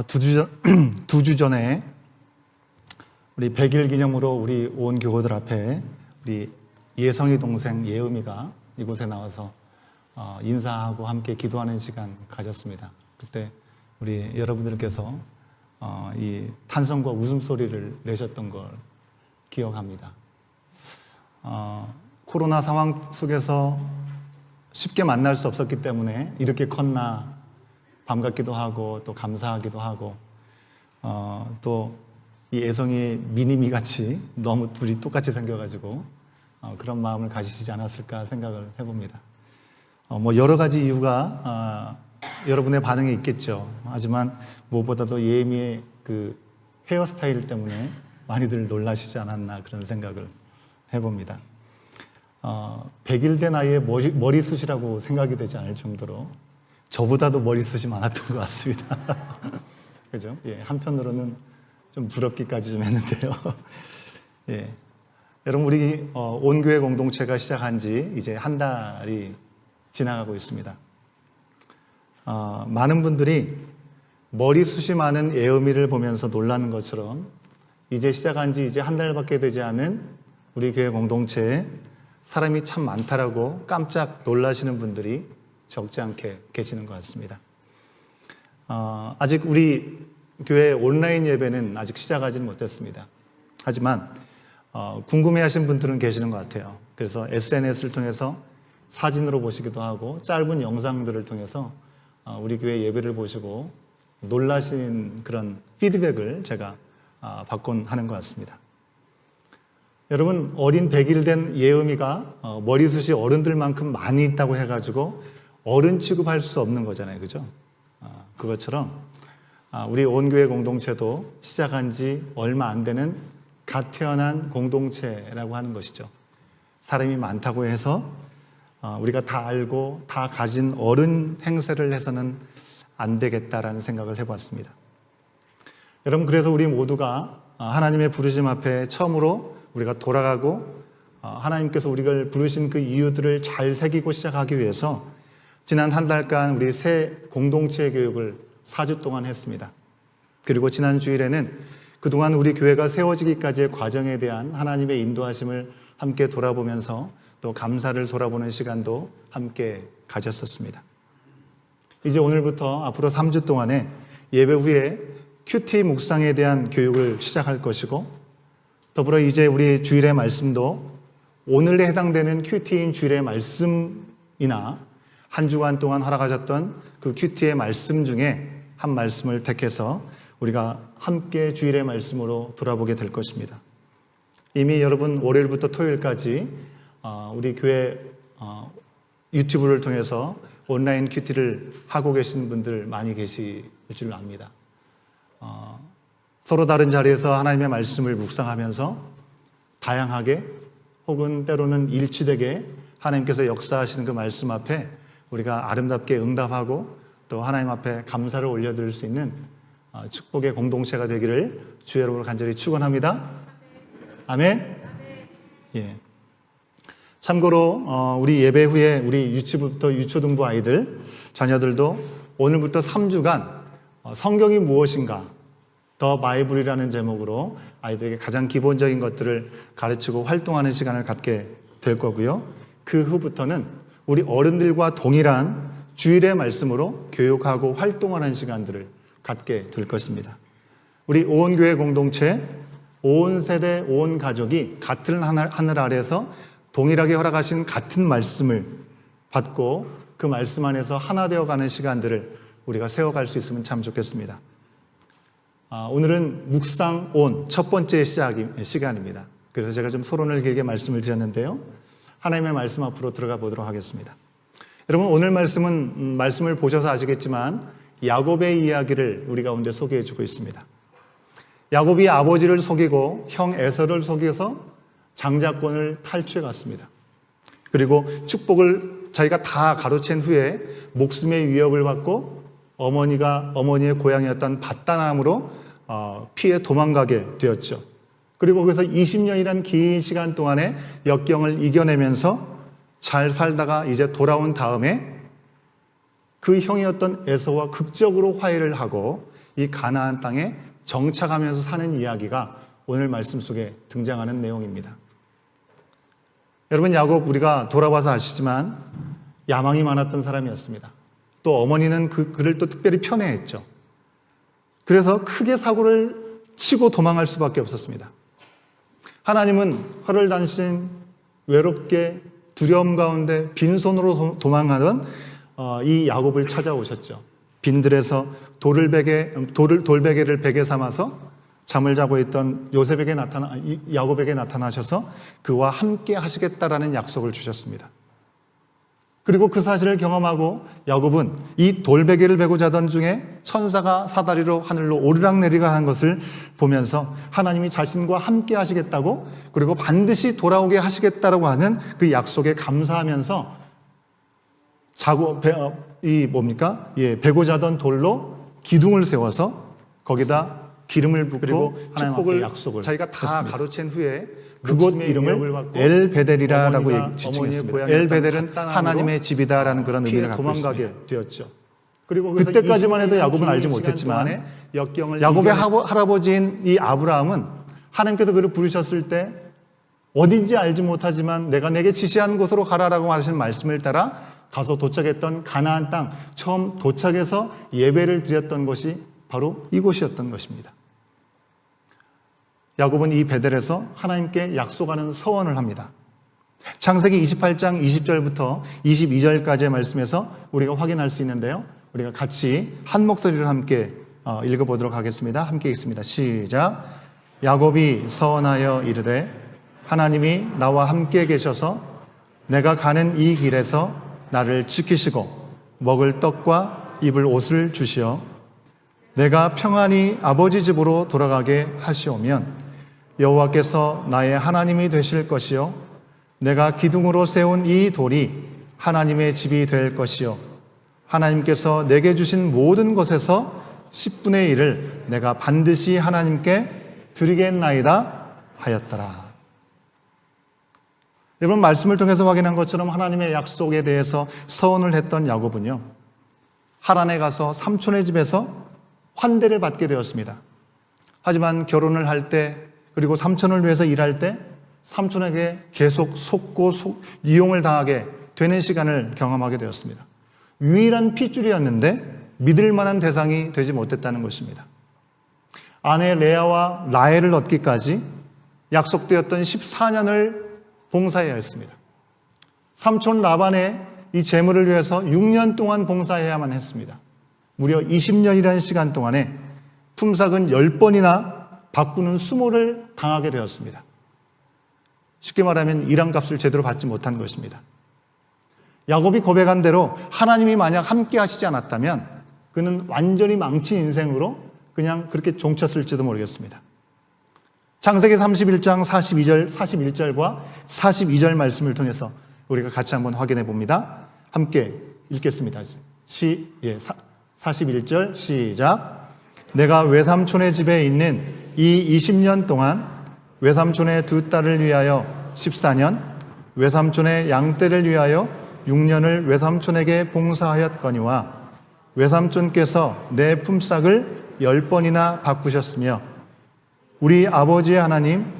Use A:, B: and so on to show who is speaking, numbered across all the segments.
A: 두 주 전에 우리 100일 기념으로 우리 온 교우들 앞에 우리 예성이 동생 예음이가 이곳에 나와서 인사하고 함께 기도하는 시간 가졌습니다. 그때 우리 여러분들께서 이 탄성과 웃음소리를 내셨던 걸 기억합니다. 코로나 상황 속에서 쉽게 만날 수 없었기 때문에 이렇게 컸나 반갑기도 하고 또 감사하기도 하고 또 이 애성이 미니미 같이 너무 둘이 똑같이 생겨가지고 그런 마음을 가지시지 않았을까 생각을 해봅니다. 뭐 여러 가지 이유가 여러분의 반응에 있겠죠. 하지만 무엇보다도 예미의 그 헤어스타일 때문에 많이들 놀라시지 않았나 그런 생각을 해봅니다. 100일 된 아이의 머리숱이라고 생각이 되지 않을 정도로 저보다도 머리숱이 많았던 것 같습니다. 그죠? 예, 한편으로는 좀 부럽기까지 좀 했는데요. 예. 여러분, 우리 온교회 공동체가 시작한 지 이제 한 달이 지나가고 있습니다. 많은 분들이 머리숱이 많은 예음이를 보면서 놀라는 것처럼 이제 시작한 지 이제 한 달밖에 되지 않은 우리 교회 공동체에 사람이 참 많다라고 깜짝 놀라시는 분들이 적지 않게 계시는 것 같습니다. 아직 우리 교회 온라인 예배는 아직 시작하지는 못했습니다. 하지만 궁금해하시는 분들은 계시는 것 같아요. 그래서 SNS를 통해서 사진으로 보시기도 하고 짧은 영상들을 통해서 우리 교회 예배를 보시고 놀라신 그런 피드백을 제가 받곤 하는 것 같습니다. 여러분, 어린 100일 된 예음이가 머리숱이 어른들만큼 많이 있다고 해가지고 어른 취급할 수 없는 거잖아요. 그죠? 그것처럼 우리 온교회 공동체도 시작한 지 얼마 안 되는 갓 태어난 공동체라고 하는 것이죠. 사람이 많다고 해서 우리가 다 알고 다 가진 어른 행세를 해서는 안 되겠다라는 생각을 해봤습니다. 여러분, 그래서 우리 모두가 하나님의 부르심 앞에 처음으로 우리가 돌아가고 하나님께서 우리를 부르신 그 이유들을 잘 새기고 시작하기 위해서 지난 한 달간 우리 새 공동체 교육을 4주 동안 했습니다. 그리고 지난 주일에는 그동안 우리 교회가 세워지기까지의 과정에 대한 하나님의 인도하심을 함께 돌아보면서 또 감사를 돌아보는 시간도 함께 가졌었습니다. 이제 오늘부터 앞으로 3주 동안에 예배 후에 큐티 묵상에 대한 교육을 시작할 것이고 더불어 이제 우리 주일의 말씀도 오늘에 해당되는 큐티인 주일의 말씀이나 한 주간 동안 허락하셨던 그 큐티의 말씀 중에 한 말씀을 택해서 우리가 함께 주일의 말씀으로 돌아보게 될 것입니다. 이미 여러분 월요일부터 토요일까지 우리 교회 유튜브를 통해서 온라인 큐티를 하고 계신 분들 많이 계실 줄 압니다. 서로 다른 자리에서 하나님의 말씀을 묵상하면서 다양하게 혹은 때로는 일치되게 하나님께서 역사하시는 그 말씀 앞에 우리가 아름답게 응답하고 또 하나님 앞에 감사를 올려드릴 수 있는 축복의 공동체가 되기를 주의 이름으로 간절히 축원합니다. 아멘. 예. 참고로 우리 예배 후에 우리 유치부터 유초등부 아이들 자녀들도 오늘부터 3주간 성경이 무엇인가 더 바이블이라는 제목으로 아이들에게 가장 기본적인 것들을 가르치고 활동하는 시간을 갖게 될 거고요. 그 후부터는 우리 어른들과 동일한 주일의 말씀으로 교육하고 활동하는 시간들을 갖게 될 것입니다. 우리 온 교회 공동체, 온 세대, 온 가족이 같은 하늘 아래에서 동일하게 허락하신 같은 말씀을 받고 그 말씀 안에서 하나 되어가는 시간들을 우리가 세워갈 수 있으면 참 좋겠습니다. 오늘은 묵상 온 첫 번째 시간입니다. 그래서 제가 좀 서론을 길게 말씀을 드렸는데요. 하나님의 말씀 앞으로 들어가 보도록 하겠습니다. 여러분, 오늘 말씀을 보셔서 아시겠지만 야곱의 이야기를 우리 가운데 소개해 주고 있습니다. 야곱이 아버지를 속이고 형 에서를 속여서 장자권을 탈취해 갔습니다. 그리고 축복을 자기가 다 가로챈 후에 목숨의 위협을 받고 어머니의 고향이었던 밧단암으로 피해 도망가게 되었죠. 그리고 거기서 20년이란 긴 시간 동안에 역경을 이겨내면서 잘 살다가 이제 돌아온 다음에 그 형이었던 에서와 극적으로 화해를 하고 이 가나안 땅에 정착하면서 사는 이야기가 오늘 말씀 속에 등장하는 내용입니다. 여러분, 야곱 우리가 돌아봐서 아시지만 야망이 많았던 사람이었습니다. 또 어머니는 그를 또 특별히 편애했죠. 그래서 크게 사고를 치고 도망할 수밖에 없었습니다. 하나님은 헐헐단신 외롭게 두려움 가운데 빈손으로 도망하던 이 야곱을 찾아오셨죠. 빈들에서 돌베개를 베개 삼아서 잠을 자고 있던 야곱에게 나타나셔서 그와 함께 하시겠다라는 약속을 주셨습니다. 그리고 그 사실을 경험하고 야곱은 이 돌베개를 베고 자던 중에 천사가 사다리로 하늘로 오르락내리락 하는 것을 보면서 하나님이 자신과 함께 하시겠다고, 그리고 반드시 돌아오게 하시겠다라고 하는 그 약속에 감사하면서 베고 자던 돌로 기둥을 세워서 거기다 기름을 붓고 축복을 약속을 자기가 다 가로챈 후에 그곳 이름을 엘베델이라고 지칭했습니다. 엘베델은 하나님의 집이다라는 그런 의미를 갖고 도망가게 되었죠. 그리고 그때까지만 해도 야곱은 알지 못했지만 야곱의 할아버지인 이 아브라함은 하나님께서 그를 부르셨을 때 어딘지 알지 못하지만 내가 내게 지시한 곳으로 가라라고 하신 말씀을 따라 가서 도착했던 가나안 땅, 처음 도착해서 예배를 드렸던 것이 바로 이곳이었던 것입니다. 야곱은 이 베델에서 하나님께 약속하는 서원을 합니다. 창세기 28장 20절부터 22절까지의 말씀에서 우리가 확인할 수 있는데요. 우리가 같이 한 목소리를 함께 읽어보도록 하겠습니다. 함께 읽습니다. 시작. 야곱이 서원하여 이르되 하나님이 나와 함께 계셔서 내가 가는 이 길에서 나를 지키시고 먹을 떡과 입을 옷을 주시어 내가 평안히 아버지 집으로 돌아가게 하시오면 여호와께서 나의 하나님이 되실 것이요 내가 기둥으로 세운 이 돌이 하나님의 집이 될 것이요 하나님께서 내게 주신 모든 것에서 10분의 1을 내가 반드시 하나님께 드리겠나이다 하였더라. 여러분, 말씀을 통해서 확인한 것처럼 하나님의 약속에 대해서 서원을 했던 야곱은요, 하란에 가서 삼촌의 집에서 환대를 받게 되었습니다. 하지만 결혼을 할 때, 그리고 삼촌을 위해서 일할 때 삼촌에게 계속 속고 이용을 당하게 되는 시간을 경험하게 되었습니다. 유일한 핏줄이었는데 믿을 만한 대상이 되지 못했다는 것입니다. 아내 레아와 라헬을 얻기까지 약속되었던 14년을 봉사해야 했습니다. 삼촌 라반의 이 재물을 위해서 6년 동안 봉사해야만 했습니다. 무려 20년이라는 시간 동안에 품삯은 10번이나 바꾸는 수모를 당하게 되었습니다. 쉽게 말하면 일함값을 제대로 받지 못한 것입니다. 야곱이 고백한 대로 하나님이 만약 함께 하시지 않았다면 그는 완전히 망친 인생으로 그냥 그렇게 종쳤을지도 모르겠습니다. 창세기 31장 41절과 42절 말씀을 통해서 우리가 같이 한번 확인해 봅니다. 함께 읽겠습니다. 41절 시작. 내가 외삼촌의 집에 있는 이 20년 동안 외삼촌의 두 딸을 위하여 14년, 외삼촌의 양떼를 위하여 6년을 외삼촌에게 봉사하였거니와 외삼촌께서 내 품삯을 10번이나 바꾸셨으며 우리 아버지의 하나님,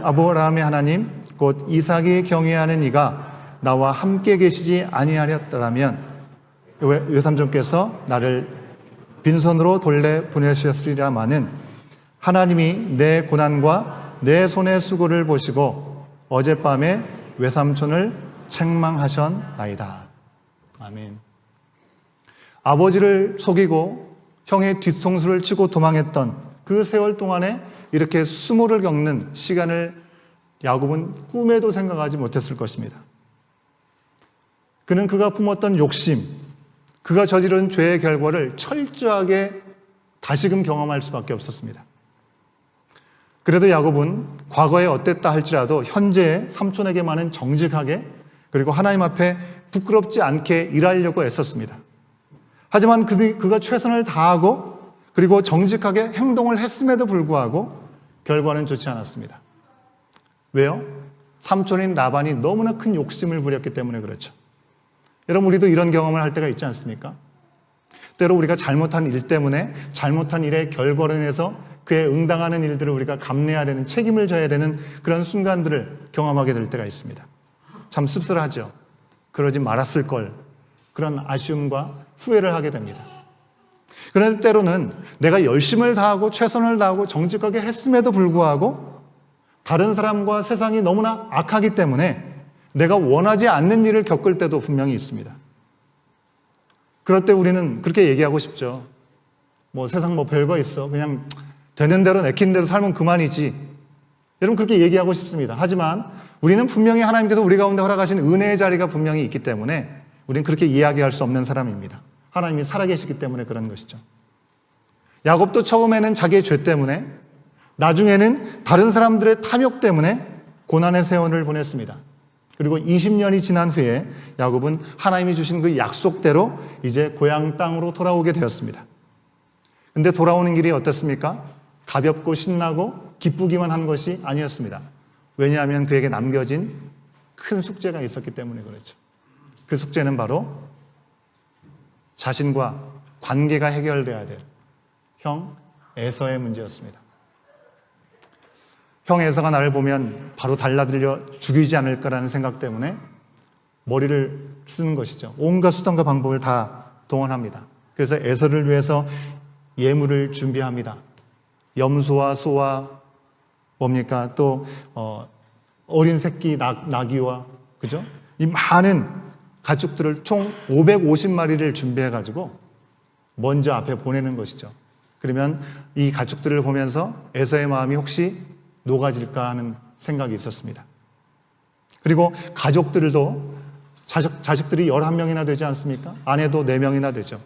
A: 아브라함의 하나님, 곧 이삭이 경외하는 이가 나와 함께 계시지 아니하였더라면 외삼촌께서 나를 빈손으로 돌려 보내셨으리라마는 하나님이 내 고난과 내 손의 수고를 보시고 어젯밤에 외삼촌을 책망하셨나이다. 아멘. 아버지를 속이고 형의 뒤통수를 치고 도망했던 그 세월 동안에 이렇게 수모를 겪는 시간을 야곱은 꿈에도 생각하지 못했을 것입니다. 그는 그가 품었던 욕심, 그가 저지른 죄의 결과를 철저하게 다시금 경험할 수밖에 없었습니다. 그래도 야곱은 과거에 어땠다 할지라도 현재의 삼촌에게만은 정직하게 그리고 하나님 앞에 부끄럽지 않게 일하려고 애썼습니다. 하지만 그가 최선을 다하고 그리고 정직하게 행동을 했음에도 불구하고 결과는 좋지 않았습니다. 왜요? 삼촌인 라반이 너무나 큰 욕심을 부렸기 때문에 그렇죠. 여러분, 우리도 이런 경험을 할 때가 있지 않습니까? 때로 우리가 잘못한 일 때문에 잘못한 일의 결과로 인해서 그에 응당하는 일들을 우리가 감내해야 되는, 책임을 져야 되는 그런 순간들을 경험하게 될 때가 있습니다. 참 씁쓸하죠. 그러지 말았을 걸, 그런 아쉬움과 후회를 하게 됩니다. 그런데 때로는 내가 열심을 다하고 최선을 다하고 정직하게 했음에도 불구하고 다른 사람과 세상이 너무나 악하기 때문에 내가 원하지 않는 일을 겪을 때도 분명히 있습니다. 그럴 때 우리는 그렇게 얘기하고 싶죠. 세상 별거 있어. 그냥 되는 대로 내키는 대로 살면 그만이지. 여러분, 그렇게 얘기하고 싶습니다. 하지만 우리는 분명히 하나님께서 우리 가운데 허락하신 은혜의 자리가 분명히 있기 때문에 우리는 그렇게 이야기할 수 없는 사람입니다. 하나님이 살아계시기 때문에 그런 것이죠. 야곱도 처음에는 자기의 죄 때문에, 나중에는 다른 사람들의 탐욕 때문에 고난의 세월을 보냈습니다. 그리고 20년이 지난 후에 야곱은 하나님이 주신 그 약속대로 이제 고향 땅으로 돌아오게 되었습니다. 근데 돌아오는 길이 어떻습니까? 가볍고 신나고 기쁘기만 한 것이 아니었습니다. 왜냐하면 그에게 남겨진 큰 숙제가 있었기 때문에 그렇죠. 그 숙제는 바로 자신과 관계가 해결돼야 될 형 에서의 문제였습니다. 형 에서가 나를 보면 바로 달라들려 죽이지 않을까라는 생각 때문에 머리를 쓰는 것이죠. 온갖 수단과 방법을 다 동원합니다. 그래서 에서를 위해서 예물을 준비합니다. 염소와 소와 또 어린 새끼 나귀와, 그죠? 이 많은 가축들을 총 550마리를 준비해가지고 먼저 앞에 보내는 것이죠. 그러면 이 가축들을 보면서 에서의 마음이 혹시 녹아질까 하는 생각이 있었습니다. 그리고 가족들도 자식들이 11명이나 되지 않습니까? 아내도 4명이나 되죠.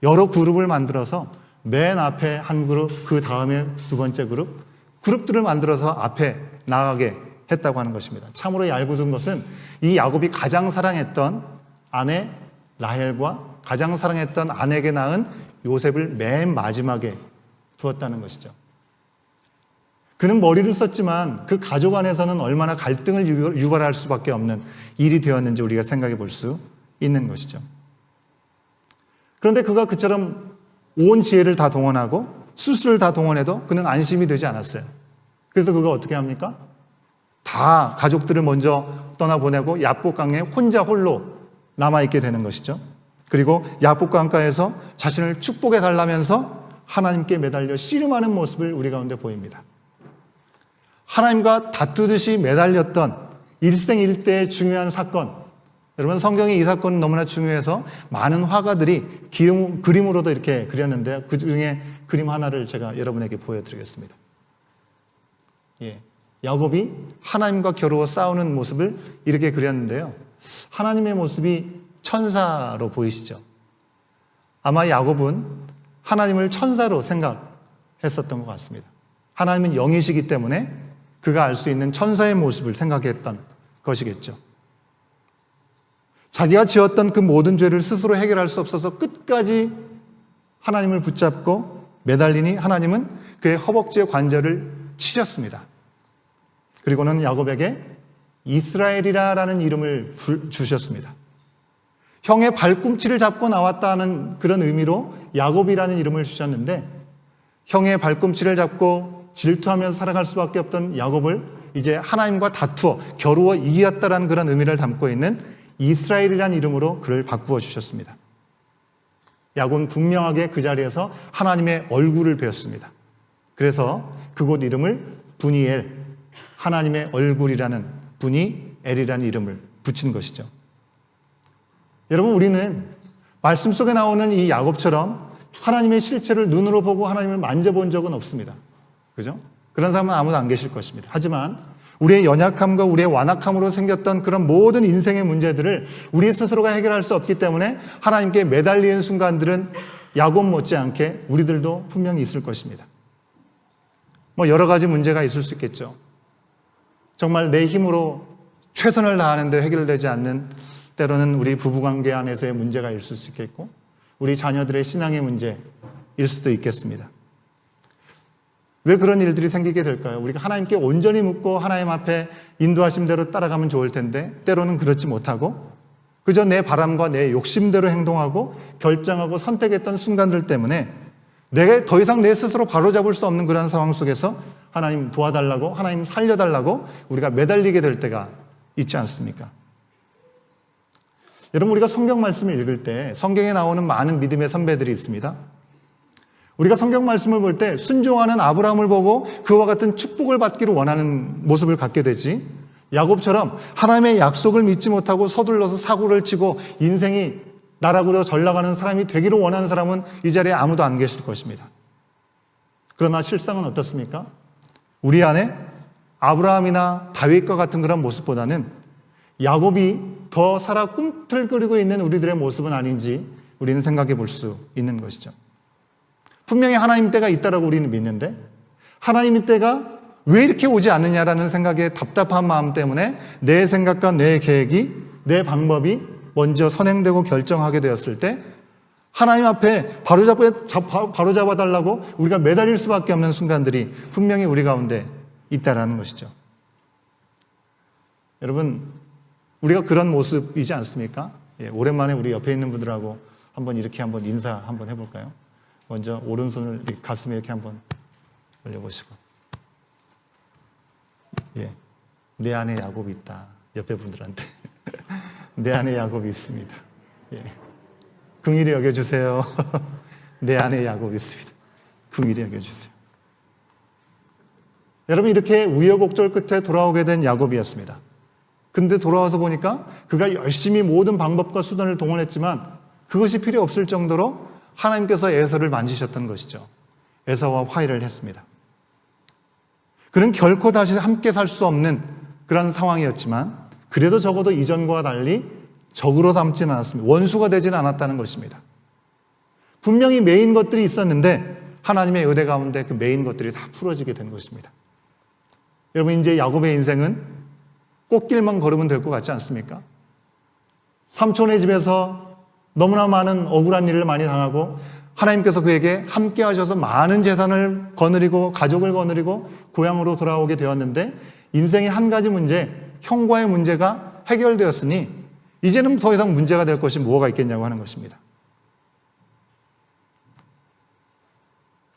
A: 여러 그룹을 만들어서 맨 앞에 한 그룹, 그 다음에 두 번째 그룹들을 만들어서 앞에 나가게 했다고 하는 것입니다. 참으로 얄궂은 것은 이 야곱이 가장 사랑했던 아내 라헬과 가장 사랑했던 아내에게 낳은 요셉을 맨 마지막에 두었다는 것이죠. 그는 머리를 썼지만 그 가족 안에서는 얼마나 갈등을 유발할 수밖에 없는 일이 되었는지 우리가 생각해 볼 수 있는 것이죠. 그런데 그가 그처럼 온 지혜를 다 동원하고 수술을 다 동원해도 그는 안심이 되지 않았어요. 그래서 그가 어떻게 합니까? 다 가족들을 먼저 떠나보내고 야복강에 혼자 홀로 남아있게 되는 것이죠. 그리고 야복강가에서 자신을 축복해 달라면서 하나님께 매달려 씨름하는 모습을 우리 가운데 보입니다. 하나님과 다투듯이 매달렸던 일생일대의 중요한 사건, 여러분 성경에 이 사건은 너무나 중요해서 많은 화가들이 그림으로도 이렇게 그렸는데 그 중에 그림 하나를 제가 여러분에게 보여드리겠습니다. 야곱이 하나님과 겨루어 싸우는 모습을 이렇게 그렸는데요. 하나님의 모습이 천사로 보이시죠? 아마 야곱은 하나님을 천사로 생각했었던 것 같습니다. 하나님은 영이시기 때문에 그가 알 수 있는 천사의 모습을 생각했던 것이겠죠. 자기가 지었던 그 모든 죄를 스스로 해결할 수 없어서 끝까지 하나님을 붙잡고 매달리니 하나님은 그의 허벅지의 관절을 치셨습니다. 그리고는 야곱에게 이스라엘이라는 이름을 주셨습니다. 형의 발꿈치를 잡고 나왔다는 그런 의미로 야곱이라는 이름을 주셨는데 형의 발꿈치를 잡고 질투하면서 살아갈 수밖에 없던 야곱을 이제 하나님과 다투어 겨루어 이겼다라는 그런 의미를 담고 있는 이스라엘이라는 이름으로 그를 바꾸어 주셨습니다. 야곱은 분명하게 그 자리에서 하나님의 얼굴을 배웠습니다. 그래서 그곳 이름을 분이엘, 하나님의 얼굴이라는 분이엘이라는 이름을 붙인 것이죠. 여러분, 우리는 말씀 속에 나오는 이 야곱처럼 하나님의 실체를 눈으로 보고 하나님을 만져본 적은 없습니다. 그죠? 그런 사람은 아무도 안 계실 것입니다. 하지만 우리의 연약함과 우리의 완악함으로 생겼던 그런 모든 인생의 문제들을 우리 스스로가 해결할 수 없기 때문에 하나님께 매달리는 순간들은 야곱 못지않게 우리들도 분명히 있을 것입니다. 여러 가지 문제가 있을 수 있겠죠. 정말 내 힘으로 최선을 다하는데 해결되지 않는, 때로는 우리 부부관계 안에서의 문제가 있을 수 있겠고 우리 자녀들의 신앙의 문제일 수도 있겠습니다. 왜 그런 일들이 생기게 될까요? 우리가 하나님께 온전히 묻고 하나님 앞에 인도하심대로 따라가면 좋을 텐데 때로는 그렇지 못하고 그저 내 바람과 내 욕심대로 행동하고 결정하고 선택했던 순간들 때문에 내가 더 이상 내 스스로 바로잡을 수 없는 그런 상황 속에서 하나님 도와달라고, 하나님 살려달라고 우리가 매달리게 될 때가 있지 않습니까? 여러분, 우리가 성경 말씀을 읽을 때 성경에 나오는 많은 믿음의 선배들이 있습니다. 우리가 성경 말씀을 볼 때 순종하는 아브라함을 보고 그와 같은 축복을 받기를 원하는 모습을 갖게 되지, 야곱처럼 하나님의 약속을 믿지 못하고 서둘러서 사고를 치고 인생이 나락으로 전락하는 사람이 되기를 원하는 사람은 이 자리에 아무도 안 계실 것입니다. 그러나 실상은 어떻습니까? 우리 안에 아브라함이나 다윗과 같은 그런 모습보다는 야곱이 더 살아 꿈틀거리고 있는 우리들의 모습은 아닌지 우리는 생각해 볼 수 있는 것이죠. 분명히 하나님 때가 있다라고 우리는 믿는데 하나님의 때가 왜 이렇게 오지 않느냐라는 생각에 답답한 마음 때문에 내 생각과 내 계획이, 내 방법이 먼저 선행되고 결정하게 되었을 때 하나님 앞에 바로잡아달라고 우리가 매달릴 수밖에 없는 순간들이 분명히 우리 가운데 있다라는 것이죠. 여러분, 우리가 그런 모습이지 않습니까? 예, 오랜만에 우리 옆에 있는 분들하고 한번 이렇게 한번 인사 한번 해볼까요? 먼저 오른손을 가슴에 이렇게 한번 올려보시고, 예, 내 안에 야곱이 있다. 옆에 분들한테 내 안에 야곱이 있습니다. 예, 긍휼히 여겨주세요. 내 안에 야곱이 있습니다. 긍휼히 여겨주세요. 여러분, 이렇게 우여곡절 끝에 돌아오게 된 야곱이었습니다. 근데 돌아와서 보니까 그가 열심히 모든 방법과 수단을 동원했지만 그것이 필요 없을 정도로 하나님께서 에서를 만지셨던 것이죠. 에서와 화해를 했습니다. 그는 결코 다시 함께 살 수 없는 그런 상황이었지만 그래도 적어도 이전과 달리 적으로 삼지는 않았습니다. 원수가 되지는 않았다는 것입니다. 분명히 메인 것들이 있었는데 하나님의 의대 가운데 그 메인 것들이 다 풀어지게 된 것입니다. 여러분, 이제 야곱의 인생은 꽃길만 걸으면 될 것 같지 않습니까? 삼촌의 집에서 너무나 많은 억울한 일을 많이 당하고 하나님께서 그에게 함께 하셔서 많은 재산을 거느리고 가족을 거느리고 고향으로 돌아오게 되었는데 인생의 한 가지 문제, 형과의 문제가 해결되었으니 이제는 더 이상 문제가 될 것이 뭐가 있겠냐고 하는 것입니다.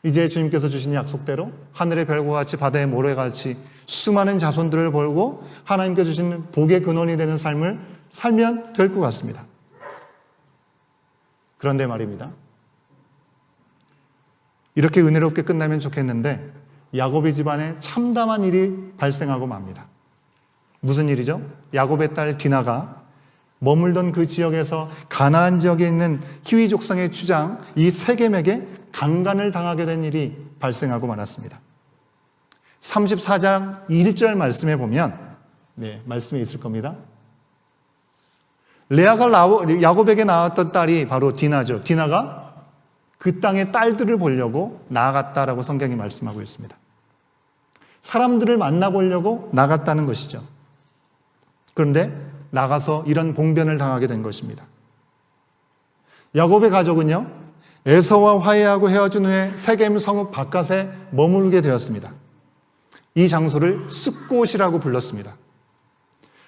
A: 이제 주님께서 주신 약속대로 하늘의 별과 같이 바다의 모래가 같이 수많은 자손들을 벌고 하나님께서 주신 복의 근원이 되는 삶을 살면 될 것 같습니다. 그런데 말입니다. 이렇게 은혜롭게 끝나면 좋겠는데 야곱의 집안에 참담한 일이 발생하고 맙니다. 무슨 일이죠? 야곱의 딸 디나가 머물던 그 지역에서 가나안 지역에 있는 히위 족상의 주장 이 세겜에게 강간을 당하게 된 일이 발생하고 말았습니다. 34장 1절 말씀에 보면 말씀이 있을 겁니다. 레아가 야곱에게 낳았던 딸이 바로 디나죠. 디나가 그 땅의 딸들을 보려고 나아갔다라고 성경이 말씀하고 있습니다. 사람들을 만나보려고 나갔다는 것이죠. 그런데 나가서 이런 봉변을 당하게 된 것입니다. 야곱의 가족은요, 에서와 화해하고 헤어진 후에 세겜 성읍 바깥에 머무르게 되었습니다. 이 장소를 숫곳이라고 불렀습니다.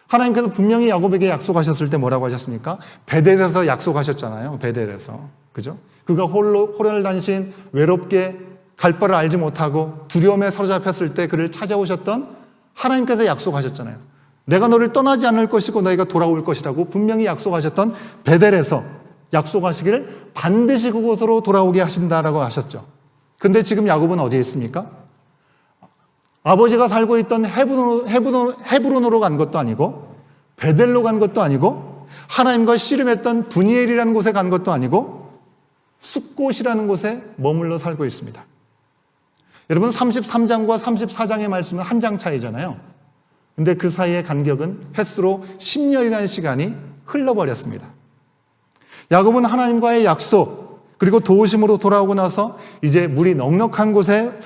A: 하나님께서 분명히 야곱에게 약속하셨을 때 뭐라고 하셨습니까? 베델에서 약속하셨잖아요. 베델에서. 그죠? 그가 홀연단신 외롭게 갈 바를 알지 못하고 두려움에 사로잡혔을 때 그를 찾아오셨던 하나님께서 약속하셨잖아요. 내가 너를 떠나지 않을 것이고 너희가 돌아올 것이라고 분명히 약속하셨던 베델에서 약속하시기를 반드시 그곳으로 돌아오게 하신다라고 하셨죠. 근데 지금 야곱은 어디에 있습니까? 아버지가 살고 있던 헤브론으로 간 것도 아니고 베델로 간 것도 아니고 하나님과 씨름했던 분이엘이라는 곳에 간 것도 아니고 숫곳이라는 곳에 머물러 살고 있습니다. 여러분, 33장과 34장의 말씀은 한 장 차이잖아요. 근데 그 사이의 간격은 횟수로 10년이라는 시간이 흘러버렸습니다. 야곱은 하나님과의 약속 그리고 도우심으로 돌아오고 나서 이제 물이 넉넉한 곳에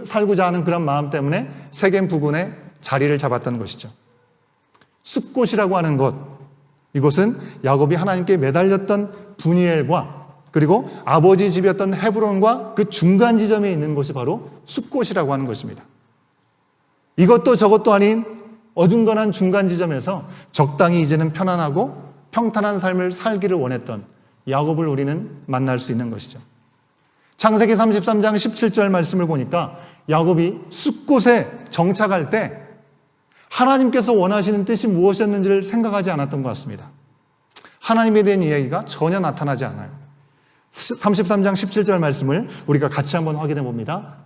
A: 살고자 하는 그런 마음 때문에 세겜 부근에 자리를 잡았던 것이죠. 숫곳이라고 하는 것, 이곳은 야곱이 하나님께 매달렸던 분이엘과 그리고 아버지 집이었던 헤브론과 그 중간 지점에 있는 곳이 바로 숫곳이라고 하는 것입니다. 이것도 저것도 아닌 어중간한 중간 지점에서 적당히 이제는 편안하고 평탄한 삶을 살기를 원했던 야곱을 우리는 만날 수 있는 것이죠. 창세기 33장 17절 말씀을 보니까 야곱이 숫곳에 정착할 때 하나님께서 원하시는 뜻이 무엇이었는지를 생각하지 않았던 것 같습니다. 하나님에 대한 이야기가 전혀 나타나지 않아요. 33장 17절 말씀을 우리가 같이 한번 확인해 봅니다.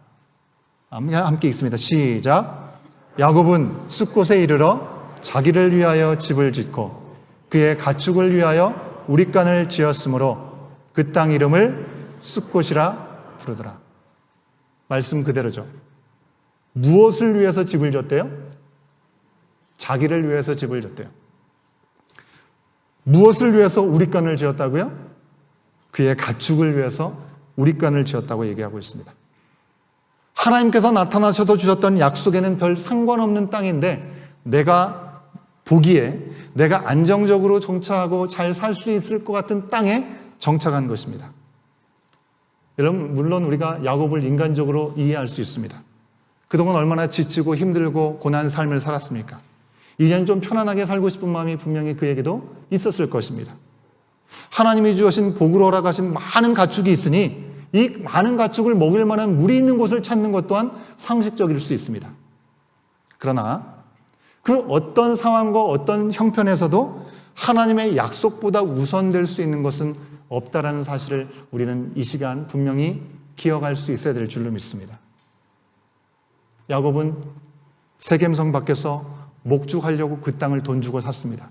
A: 함께 읽습니다. 시작. 야곱은 숫곳에 이르러 자기를 위하여 집을 짓고 그의 가축을 위하여 우릿간을 지었으므로 그 땅 이름을 숫곳이라 부르더라. 말씀 그대로죠. 무엇을 위해서 집을 졌대요? 자기를 위해서 집을 졌대요. 무엇을 위해서 우릿간을 지었다고요? 그의 가축을 위해서 우릿간을 지었다고 얘기하고 있습니다. 하나님께서 나타나셔서 주셨던 약속에는 별 상관없는 땅인데 내가 보기에 내가 안정적으로 정착하고 잘 살 수 있을 것 같은 땅에 정착한 것입니다. 여러분, 물론 우리가 야곱을 인간적으로 이해할 수 있습니다. 그동안 얼마나 지치고 힘들고 고난한 삶을 살았습니까? 이제는 좀 편안하게 살고 싶은 마음이 분명히 그에게도 있었을 것입니다. 하나님이 주신 복으로 허락하신 많은 가축이 있으니 이 많은 가축을 먹일 만한 물이 있는 곳을 찾는 것 또한 상식적일 수 있습니다. 그러나 그 어떤 상황과 어떤 형편에서도 하나님의 약속보다 우선될 수 있는 것은 없다라는 사실을 우리는 이 시간 분명히 기억할 수 있어야 될 줄로 믿습니다. 야곱은 세겜성 밖에서 목축하려고 그 땅을 돈 주고 샀습니다.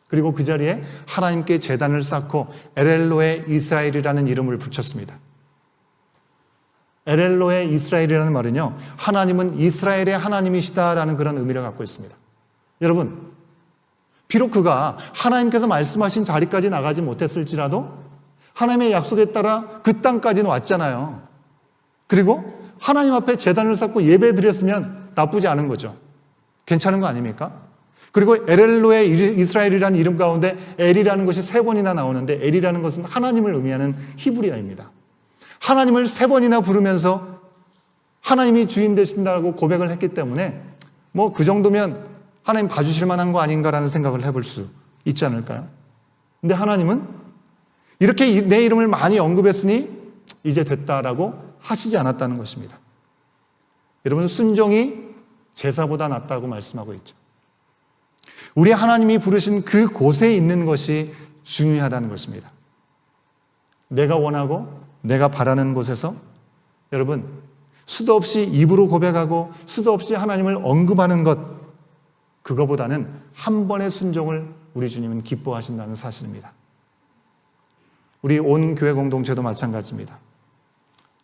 A: 그리고 그 자리에 하나님께 제단을 쌓고 엘엘로의 이스라엘이라는 이름을 붙였습니다. 엘엘로의 이스라엘이라는 말은요, 하나님은 이스라엘의 하나님이시다라는 그런 의미를 갖고 있습니다. 여러분, 비록 그가 하나님께서 말씀하신 자리까지 나가지 못했을지라도 하나님의 약속에 따라 그 땅까지는 왔잖아요. 그리고 하나님 앞에 제단을 쌓고 예배 드렸으면 나쁘지 않은 거죠. 괜찮은 거 아닙니까? 그리고 엘엘로의 이스라엘이라는 이름 가운데 엘이라는 것이 3번이나 나오는데 엘이라는 것은 하나님을 의미하는 히브리어입니다. 하나님을 3번이나 부르면서 하나님이 주인 되신다고 고백을 했기 때문에 뭐 그 정도면 하나님 봐주실 만한 거 아닌가라는 생각을 해볼 수 있지 않을까요? 근데 하나님은 이렇게 내 이름을 많이 언급했으니 이제 됐다라고 하시지 않았다는 것입니다. 여러분, 순종이 제사보다 낫다고 말씀하고 있죠. 우리 하나님이 부르신 그 곳에 있는 것이 중요하다는 것입니다. 내가 원하고 내가 바라는 곳에서 여러분, 수도 없이 입으로 고백하고 수도 없이 하나님을 언급하는 것, 그거보다는 한 번의 순종을 우리 주님은 기뻐하신다는 사실입니다. 우리 온 교회 공동체도 마찬가지입니다.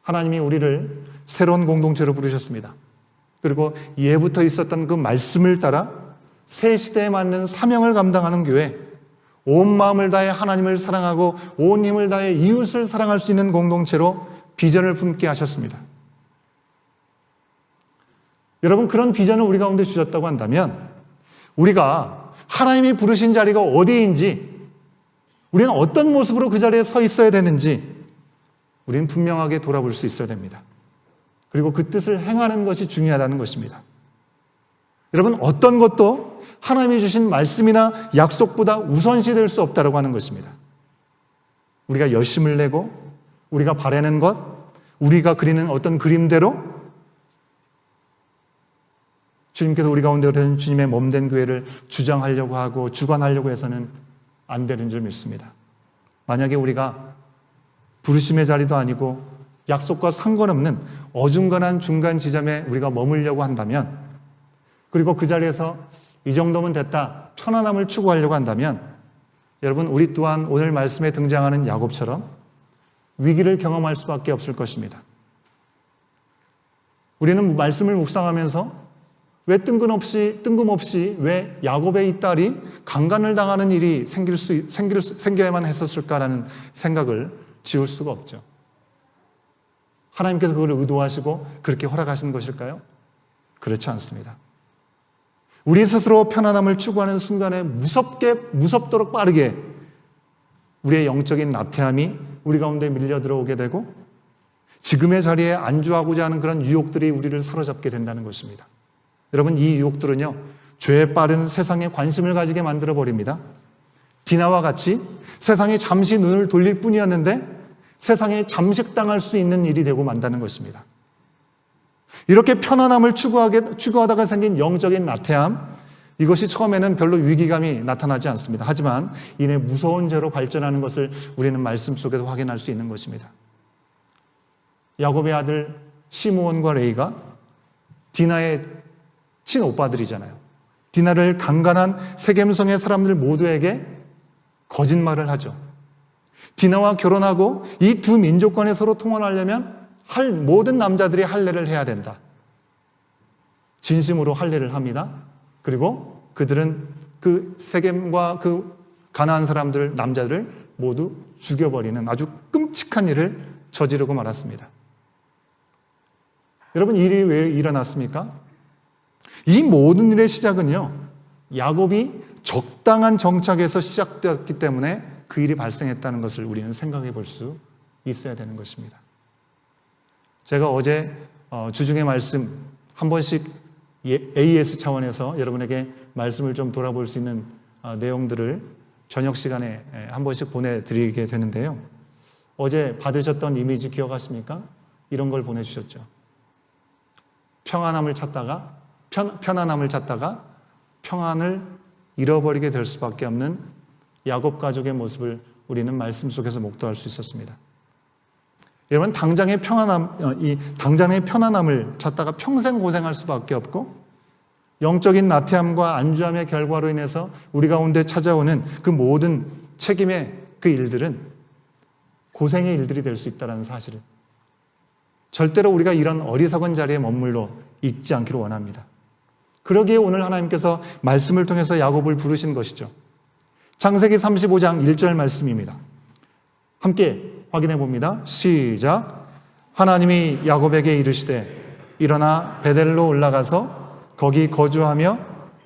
A: 하나님이 우리를 새로운 공동체로 부르셨습니다. 그리고 예부터 있었던 그 말씀을 따라 새 시대에 맞는 사명을 감당하는 교회, 온 마음을 다해 하나님을 사랑하고 온 힘을 다해 이웃을 사랑할 수 있는 공동체로 비전을 품게 하셨습니다. 여러분, 그런 비전을 우리 가운데 주셨다고 한다면 우리가 하나님이 부르신 자리가 어디인지, 우리는 어떤 모습으로 그 자리에 서 있어야 되는지 우리는 분명하게 돌아볼 수 있어야 됩니다. 그리고 그 뜻을 행하는 것이 중요하다는 것입니다. 여러분, 어떤 것도 하나님이 주신 말씀이나 약속보다 우선시 될 수 없다고 하는 것입니다. 우리가 열심을 내고 우리가 바라는 것, 우리가 그리는 어떤 그림대로 주님께서 우리 가운데 오신 주님의 몸된 교회를 주장하려고 하고 주관하려고 해서는 안 되는 줄 믿습니다. 만약에 우리가 부르심의 자리도 아니고 약속과 상관없는 어중간한 중간 지점에 우리가 머물려고 한다면, 그리고 그 자리에서 이 정도면 됐다, 편안함을 추구하려고 한다면, 여러분, 우리 또한 오늘 말씀에 등장하는 야곱처럼 위기를 경험할 수밖에 없을 것입니다. 우리는 말씀을 묵상하면서 왜 뜬금없이 왜 야곱의 이 딸이 강간을 당하는 일이 생겨야만 했었을까라는 생각을 지울 수가 없죠. 하나님께서 그걸 의도하시고 그렇게 허락하신 것일까요? 그렇지 않습니다. 우리 스스로 편안함을 추구하는 순간에 무섭도록 빠르게 우리의 영적인 나태함이 우리 가운데 밀려 들어오게 되고 지금의 자리에 안주하고자 하는 그런 유혹들이 우리를 사로잡게 된다는 것입니다. 여러분, 이 유혹들은요, 죄에 빠른 세상에 관심을 가지게 만들어 버립니다. 디나와 같이 세상에 잠시 눈을 돌릴 뿐이었는데 세상에 잠식당할 수 있는 일이 되고 만다는 것입니다. 이렇게 편안함을 추구하다가 생긴 영적인 나태함, 이것이 처음에는 별로 위기감이 나타나지 않습니다. 하지만 이내 무서운 죄로 발전하는 것을 우리는 말씀 속에서 확인할 수 있는 것입니다. 야곱의 아들 시므온과 레이가 디나의 친오빠들이잖아요. 디나를 강간한 세겜성의 사람들 모두에게 거짓말을 하죠. 디나와 결혼하고 이 두 민족 간에 서로 통혼하려면 모든 남자들이 할례를 해야 된다. 진심으로 할례를 합니다. 그리고 그들은 그 세겜과 그 가나안 사람들, 남자들을 모두 죽여버리는 아주 끔찍한 일을 저지르고 말았습니다. 여러분, 이 일이 왜 일어났습니까? 이 모든 일의 시작은요, 야곱이 적당한 정착에서 시작되었기 때문에 그 일이 발생했다는 것을 우리는 생각해 볼 수 있어야 되는 것입니다. 제가 어제 주중의 말씀 한 번씩 AS 차원에서 여러분에게 말씀을 좀 돌아볼 수 있는 내용들을 저녁 시간에 한 번씩 보내드리게 되는데요. 어제 받으셨던 이미지 기억하십니까? 이런 걸 보내주셨죠. 편안함을 찾다가 평안을 잃어버리게 될 수밖에 없는 야곱 가족의 모습을 우리는 말씀 속에서 목도할 수 있었습니다. 여러분, 당장의 편안함을 찾다가 평생 고생할 수밖에 없고 영적인 나태함과 안주함의 결과로 인해서 우리 가운데 찾아오는 그 모든 책임의 그 일들은 고생의 일들이 될 수 있다는 사실을 절대로 우리가 이런 어리석은 자리에 머물러 있지 않기를 원합니다. 그러기에 오늘 하나님께서 말씀을 통해서 야곱을 부르신 것이죠. 창세기 35장 1절 말씀입니다. 함께 확인해 봅니다. 시작. 하나님이 야곱에게 이르시되 일어나 베델로 올라가서 거기 거주하며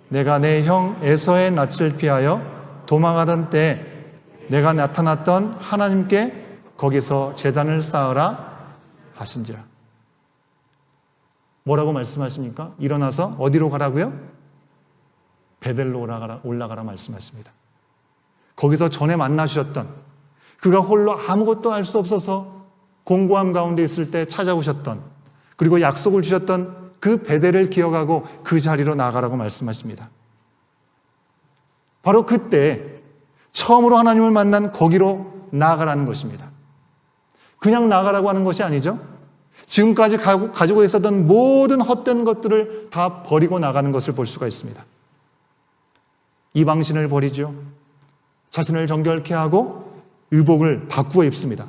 A: 내가 내 형 에서의 낯을 피하여 도망하던 때에 내가 나타났던 하나님께 거기서 제단을 쌓으라 하신지라. 뭐라고 말씀하십니까? 일어나서 어디로 가라고요? 베델로 올라가라 말씀하십니다. 거기서 전에 만나주셨던, 그가 홀로 아무것도 알 수 없어서 공고함 가운데 있을 때 찾아오셨던, 그리고 약속을 주셨던 그 베델을 기억하고 그 자리로 나가라고 말씀하십니다. 바로 그때 처음으로 하나님을 만난 거기로 나아가라는 것입니다. 그냥 나가라고 하는 것이 아니죠. 지금까지 가지고 있었던 모든 헛된 것들을 다 버리고 나가는 것을 볼 수가 있습니다. 이방신을 버리죠. 자신을 정결케 하고 의복을 바꾸어 입습니다.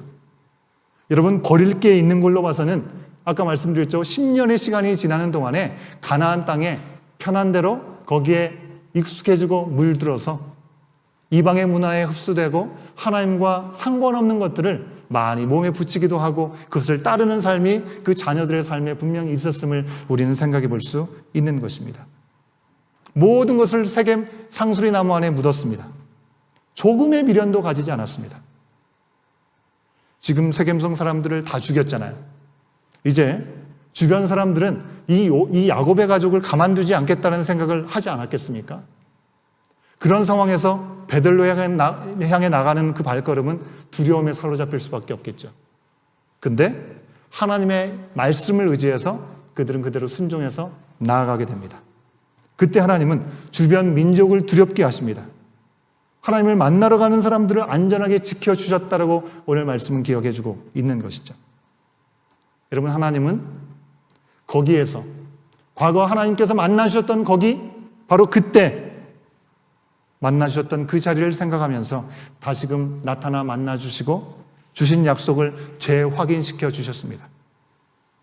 A: 여러분, 버릴 게 있는 걸로 봐서는 아까 말씀드렸죠. 10년의 시간이 지나는 동안에 가나안 땅에 편한 대로 거기에 익숙해지고 물들어서 이방의 문화에 흡수되고 하나님과 상관없는 것들을 많이 몸에 붙이기도 하고 그것을 따르는 삶이 그 자녀들의 삶에 분명히 있었음을 우리는 생각해 볼 수 있는 것입니다. 모든 것을 세겜 상수리 나무 안에 묻었습니다. 조금의 미련도 가지지 않았습니다. 지금 세겜성 사람들을 다 죽였잖아요. 이제 주변 사람들은 이 야곱의 가족을 가만두지 않겠다는 생각을 하지 않았겠습니까? 그런 상황에서 베델로 향해 나가는 그 발걸음은 두려움에 사로잡힐 수밖에 없겠죠. 근데 하나님의 말씀을 의지해서 그들은 그대로 순종해서 나아가게 됩니다. 그때 하나님은 주변 민족을 두렵게 하십니다. 하나님을 만나러 가는 사람들을 안전하게 지켜주셨다라고 오늘 말씀은 기억해주고 있는 것이죠. 여러분, 하나님은 거기에서 과거 하나님께서 만나주셨던 거기, 바로 그때 만나주셨던 그 자리를 생각하면서 다시금 나타나 만나주시고 주신 약속을 재확인시켜 주셨습니다.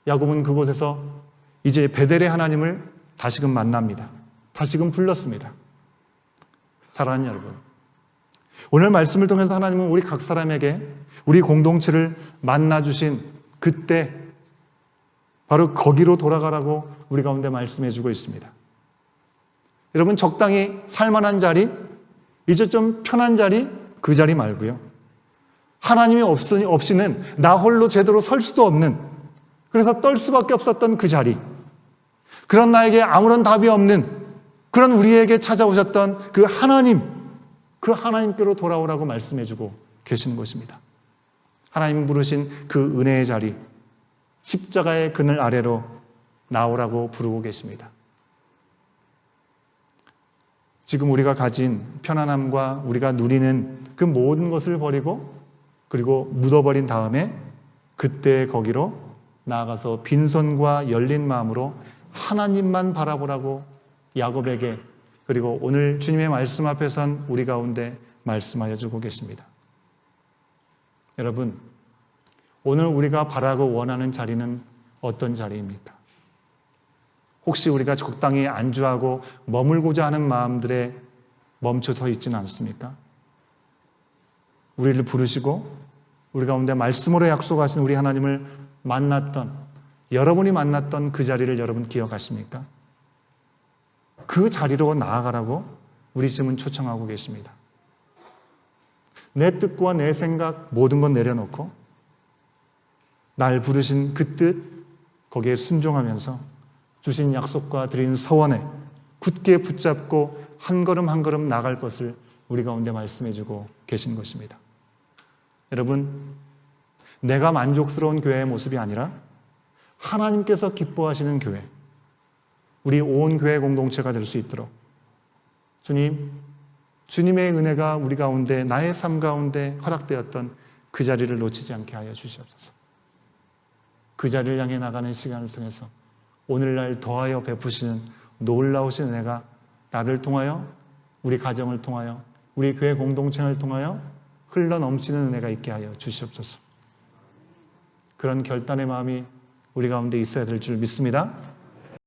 A: 야곱은 그곳에서 이제 베델의 하나님을 다시금 만납니다. 다시금 불렀습니다. 사랑하는 여러분, 오늘 말씀을 통해서 하나님은 우리 각 사람에게 우리 공동체를 만나주신 그때 바로 거기로 돌아가라고 우리 가운데 말씀해 주고 있습니다. 여러분, 적당히 살만한 자리, 이제 좀 편한 자리, 그 자리 말고요. 하나님이 없이는 나 홀로 제대로 설 수도 없는, 그래서 떨 수밖에 없었던 그 자리, 그런 나에게 아무런 답이 없는 그런 우리에게 찾아오셨던 그 하나님, 그 하나님께로 돌아오라고 말씀해주고 계시는 것입니다. 하나님 부르신 그 은혜의 자리, 십자가의 그늘 아래로 나오라고 부르고 계십니다. 지금 우리가 가진 편안함과 우리가 누리는 그 모든 것을 버리고 그리고 묻어버린 다음에 그때 거기로 나아가서 빈손과 열린 마음으로 하나님만 바라보라고 야곱에게 그리고 오늘 주님의 말씀 앞에 선 우리 가운데 말씀하여 주고 계십니다. 여러분, 오늘 우리가 바라고 원하는 자리는 어떤 자리입니까? 혹시 우리가 적당히 안주하고 머물고자 하는 마음들에 멈춰서 있지는 않습니까? 우리를 부르시고 우리 가운데 말씀으로 약속하신 우리 하나님을 만났던, 여러분이 만났던 그 자리를 여러분 기억하십니까? 그 자리로 나아가라고 우리 지금은 초청하고 계십니다. 내 뜻과 내 생각 모든 건 내려놓고 날 부르신 그 뜻 거기에 순종하면서 주신 약속과 드린 서원에 굳게 붙잡고 한 걸음 한 걸음 나갈 것을 우리 가운데 말씀해주고 계신 것입니다. 여러분, 내가 만족스러운 교회의 모습이 아니라 하나님께서 기뻐하시는 교회, 우리 온 교회 공동체가 될 수 있도록 주님의 은혜가 우리 가운데, 나의 삶 가운데 허락되었던 그 자리를 놓치지 않게 하여 주시옵소서. 그 자리를 향해 나가는 시간을 통해서 오늘날 더하여 베푸시는 놀라우신 은혜가 나를 통하여, 우리 가정을 통하여, 우리 교회 공동체를 통하여 흘러 넘치는 은혜가 있게 하여 주시옵소서. 그런 결단의 마음이 우리 가운데 있어야 될 줄 믿습니다.